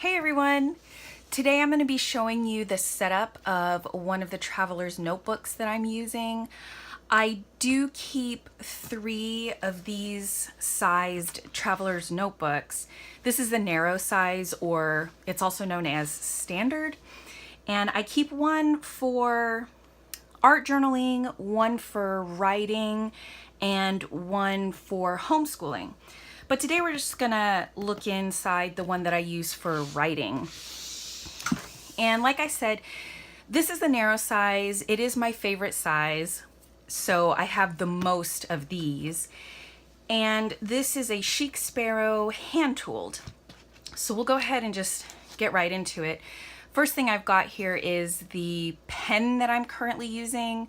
Hey everyone! Today I'm going to be showing you the setup of one of the traveler's notebooks that I'm using. I do keep 3 of these sized traveler's notebooks. This is the narrow size, or it's also known as standard. And I keep one for art journaling, one for writing, and one for homeschooling. But today we're just gonna look inside the one that I use for writing. And like I said, this is the narrow size. It is my favorite size, so I have the most of these. And this is a Chic Sparrow hand-tooled. So we'll go ahead and just get right into it. First thing I've got here is the pen that I'm currently using.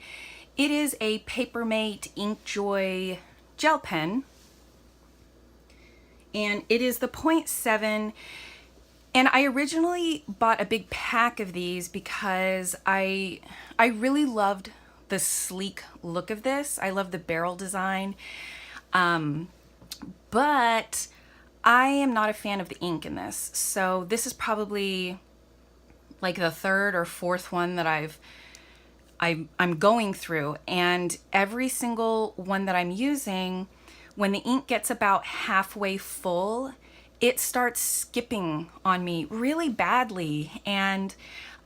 It is a Papermate Inkjoy gel pen, and it is the 0.7. And I originally bought a big pack of these because I really loved the sleek look of this. I love the barrel design, but I am not a fan of the ink in this. So this is probably like the 3rd or 4th one that I'm going through, and every single one that I'm using, when the ink gets about halfway full, it starts skipping on me really badly. And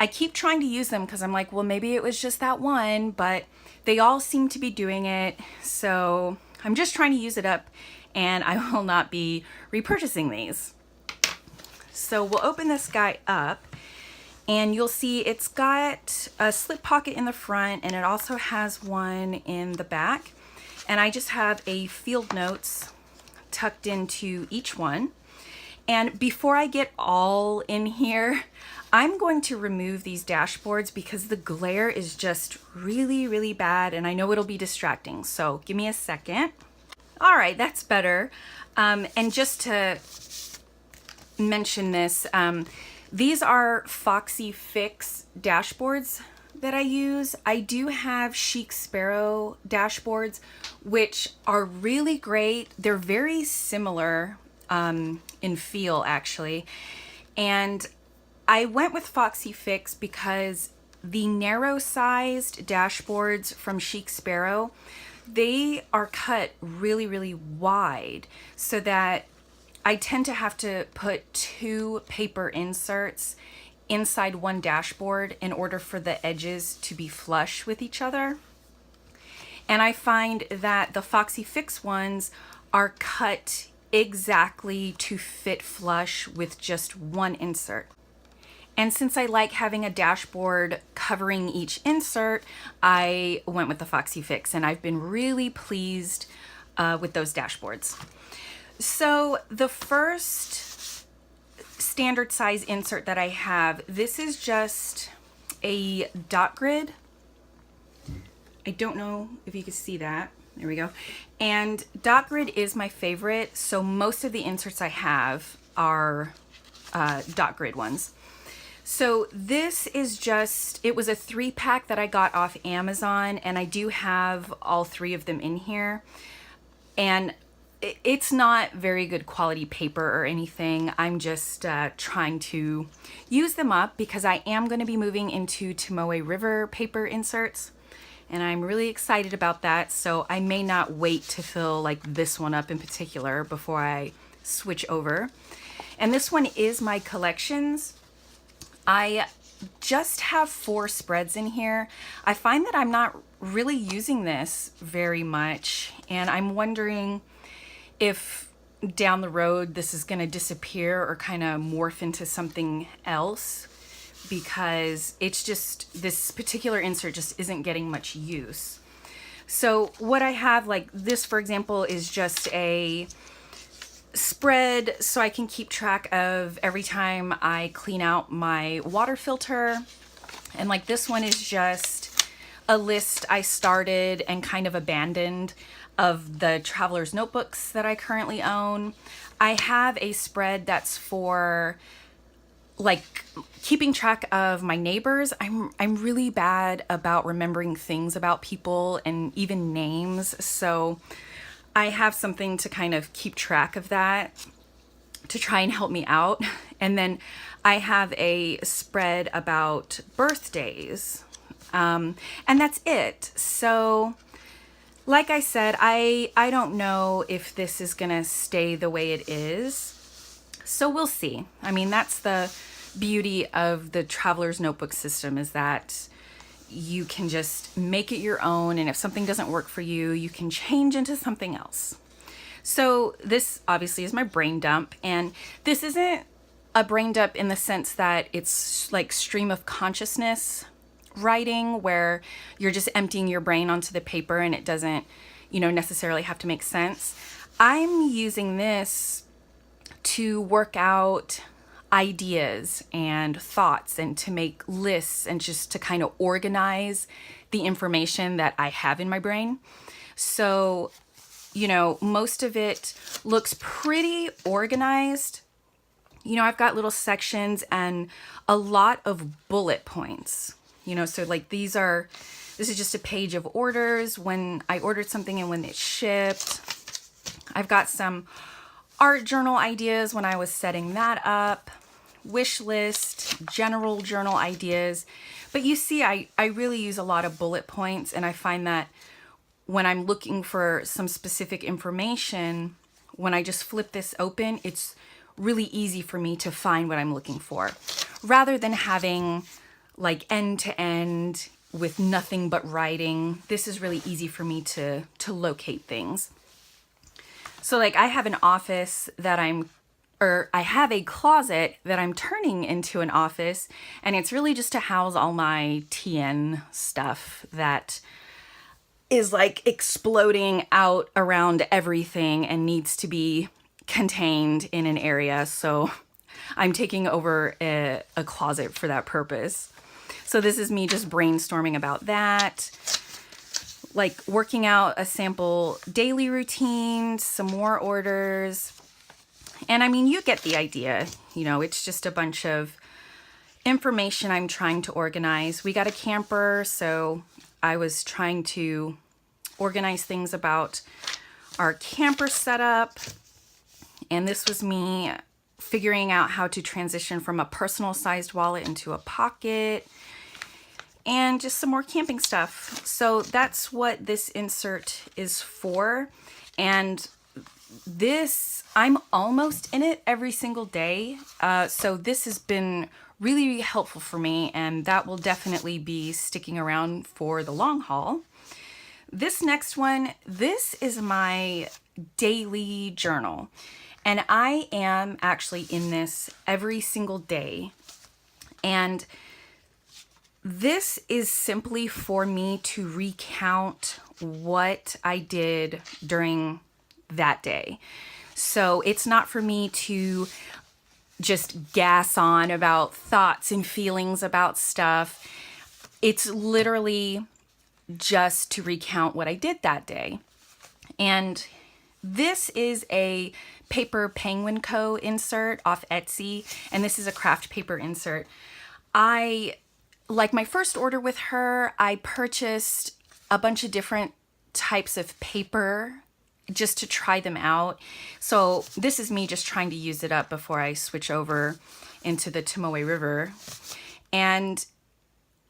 I keep trying to use them because I'm like, well, maybe it was just that one, but they all seem to be doing it. So I'm just trying to use it up, and I will not be repurchasing these. So we'll open this guy up, and you'll see it's got a slip pocket in the front, and it also has one in the back. And I just have a field notes tucked into each one. And before I get all in here, I'm going to remove these dashboards because the glare is just really, really bad, and I know it'll be distracting. So give me a second. All right, that's better. And just to mention this, these are Foxy Fix dashboards that I use. I do have Chic Sparrow dashboards, which are really great. They're very similar in feel, actually. And I went with Foxy Fix because the narrow-sized dashboards from Chic Sparrow, they are cut really, really wide, so that I tend to have to put 2 paper inserts inside one dashboard in order for the edges to be flush with each other. And I find that the Foxy Fix ones are cut exactly to fit flush with just one insert. And since I like having a dashboard covering each insert, I went with the Foxy Fix, and I've been really pleased with those dashboards. So the first standard size insert that I have, this is just a dot grid. I don't know if you can see that. There we go. And dot grid is my favorite, so most of the inserts I have are dot grid ones. So this is just, it was a 3-pack that I got off Amazon, and I do have all 3 of them in here. And it's not very good quality paper or anything. I'm just trying to use them up because I am going to be moving into Tomoe River paper inserts, and I'm really excited about that. So I may not wait to fill like this one up in particular before I switch over. And this one is my collections. I just have 4 spreads in here. I find that I'm not really using this very much, and I'm wondering if down the road this is going to disappear or kind of morph into something else, because it's just, this particular insert just isn't getting much use. So what I have, like this for example, is just a spread so I can keep track of every time I clean out my water filter. And like this one is just a list I started and kind of abandoned of the traveler's notebooks that I currently own. I have a spread that's for like keeping track of my neighbors. I'm really bad about remembering things about people and even names, so I have something to kind of keep track of that. to try and help me out. And then I have a spread about birthdays. And that's it. So like I said, I don't know if this is going to stay the way it is. So we'll see. I mean, that's the beauty of the Traveler's Notebook system, is that you can just make it your own. And if something doesn't work for you, you can change into something else. So this obviously is my brain dump. And this isn't a brain dump in the sense that it's like stream of consciousness writing, where you're just emptying your brain onto the paper and it doesn't, necessarily have to make sense. I'm using this to work out ideas and thoughts and to make lists and just to kind of organize the information that I have in my brain. So, most of it looks pretty organized. I've got little sections and a lot of bullet points. So like this is just a page of orders, when I ordered something and when it shipped. I've got some art journal ideas when I was setting that up, wish list, general journal ideas. But you see, I really use a lot of bullet points, and I find that when I'm looking for some specific information, when I just flip this open, it's really easy for me to find what I'm looking for, rather than having like end to end with nothing but writing. This is really easy for me to locate things. So like I have an office that I have a closet that I'm turning into an office, and it's really just to house all my TN stuff that is like exploding out around everything and needs to be contained in an area. So I'm taking over a closet for that purpose. So this is me just brainstorming about that, like working out a sample daily routine, some more orders. And I mean, you get the idea. It's just a bunch of information I'm trying to organize. We got a camper, so I was trying to organize things about our camper setup. And this was me figuring out how to transition from a personal sized wallet into a pocket, and just some more camping stuff. So that's what this insert is for. And this, I'm almost in it every single day. So this has been really helpful for me, and that will definitely be sticking around for the long haul. This next one, this is my daily journal. And I am actually in this every single day. And this is simply for me to recount what I did during that day. So it's not for me to just gas on about thoughts and feelings about stuff. It's literally just to recount what I did that day. And this is a Paper Penguin Co. insert off Etsy, and this is a craft paper insert. Like my first order with her, I purchased a bunch of different types of paper just to try them out. So this is me just trying to use it up before I switch over into the Tomoe River. And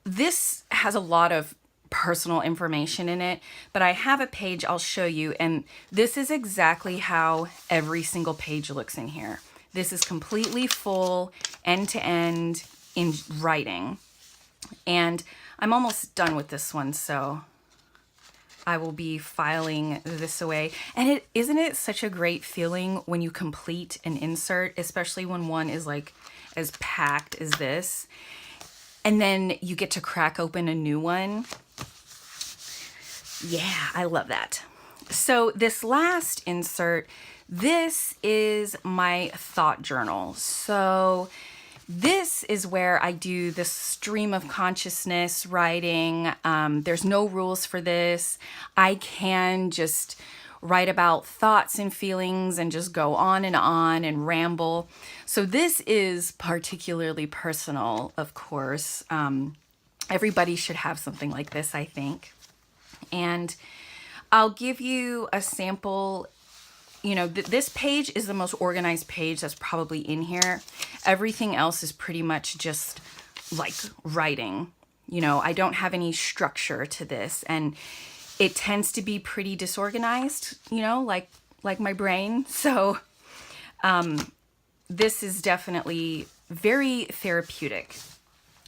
this has a lot of personal information in it, but I have a page I'll show you, and this is exactly how every single page looks in here. This is completely full, end to end in writing. And I'm almost done with this one, so I will be filing this away. And isn't it such a great feeling when you complete an insert, especially when one is like as packed as this, and then you get to crack open a new one. Yeah, I love that. So this last insert, this is my thought journal. So this is where I do the stream of consciousness writing. There's no rules for this. I can just write about thoughts and feelings and just go on and ramble. So this is particularly personal, of course. Everybody should have something like this, I think. And I'll give you a sample, you know, this page is the most organized page that's probably in here. Everything else is pretty much just like writing. You know, I don't have any structure to this, and it tends to be pretty disorganized, you know, like my brain. So this is definitely very therapeutic.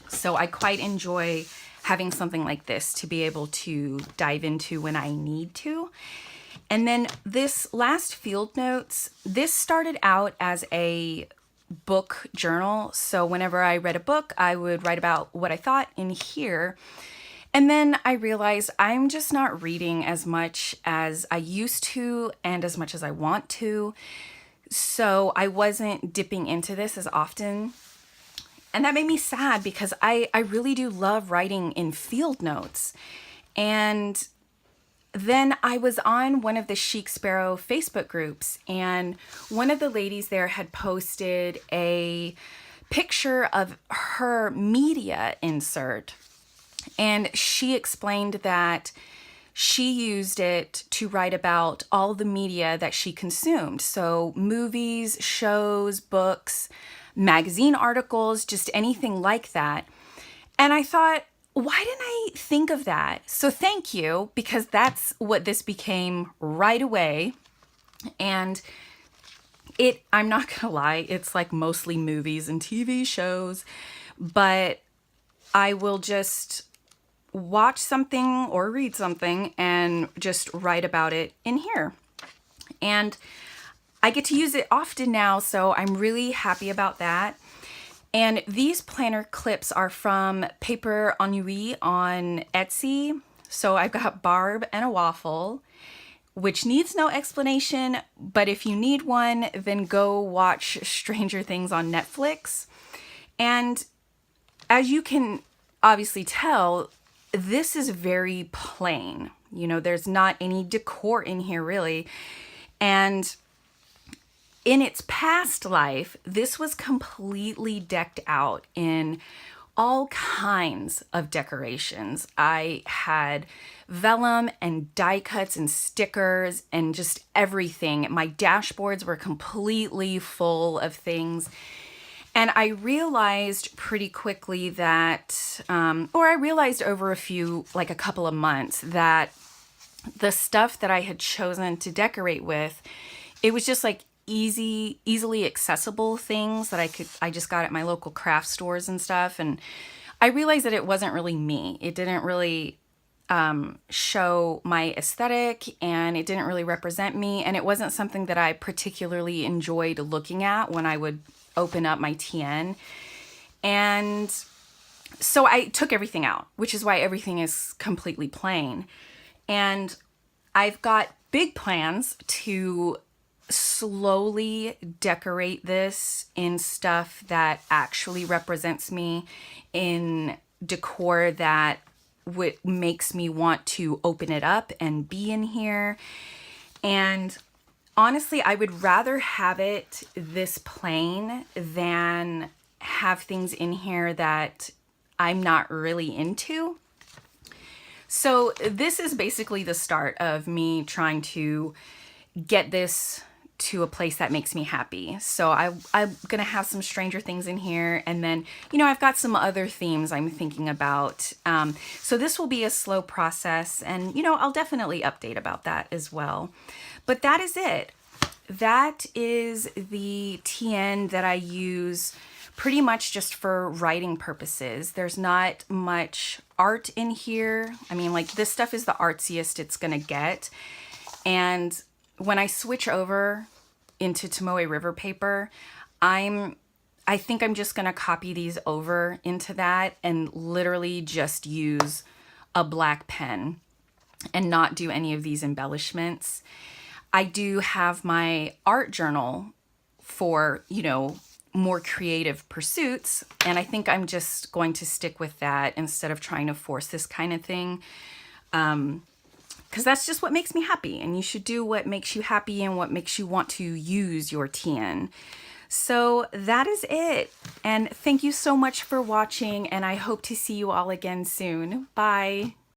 So I quite enjoy having something like this to be able to dive into when I need to. And then this last field notes, this started out as a book journal. So whenever I read a book, I would write about what I thought in here. And then I realized I'm just not reading as much as I used to and as much as I want to. So I wasn't dipping into this as often. And that made me sad because I really do love writing in field notes. And then I was on one of the Chic Sparrow Facebook groups, and one of the ladies there had posted a picture of her media insert. And she explained that she used it to write about all the media that she consumed. So movies, shows, books, magazine articles, just anything like that. And I thought, why didn't I think of that? So thank you, because that's what this became right away. And I'm not gonna lie, it's like mostly movies and TV shows, but I will just watch something or read something and just write about it in here. And I get to use it often now, so I'm really happy about that. And these planner clips are from Paper Ennui on Etsy. So I've got Barb and a waffle, which needs no explanation, but if you need one, then go watch Stranger Things on Netflix. And as you can obviously tell, this is very plain. You know, there's not any decor in here really. And in its past life, this was completely decked out in all kinds of decorations. I had vellum and die cuts and stickers and just everything. My dashboards were completely full of things. And I realized pretty quickly that, or I realized over a couple of months, that the stuff that I had chosen to decorate with, it was just like easily accessible things that I just got at my local craft stores and stuff. And I realized that it wasn't really me. It didn't really show my aesthetic, and it didn't really represent me. And it wasn't something that I particularly enjoyed looking at when I would open up my TN. And so I took everything out, which is why everything is completely plain. And I've got big plans to slowly decorate this in stuff that actually represents me, in decor that makes me want to open it up and be in here. And honestly, I would rather have it this plain than have things in here that I'm not really into. So this is basically the start of me trying to get this to a place that makes me happy. So I'm gonna have some Stranger Things in here, and then, you know, I've got some other themes I'm thinking about. So this will be a slow process, and, you know, I'll definitely update about that as well. But that is it. That is the TN that I use pretty much just for writing purposes. There's not much art in here. I mean, like, this stuff is the artsiest it's gonna get. And when I switch over into Tomoe River paper, I think I'm just gonna copy these over into that and literally just use a black pen and not do any of these embellishments. I do have my art journal for, you know, more creative pursuits, and I think I'm just going to stick with that instead of trying to force this kind of thing. Because that's just what makes me happy, and you should do what makes you happy and what makes you want to use your TN. So that is it, and thank you so much for watching, and I hope to see you all again soon. Bye.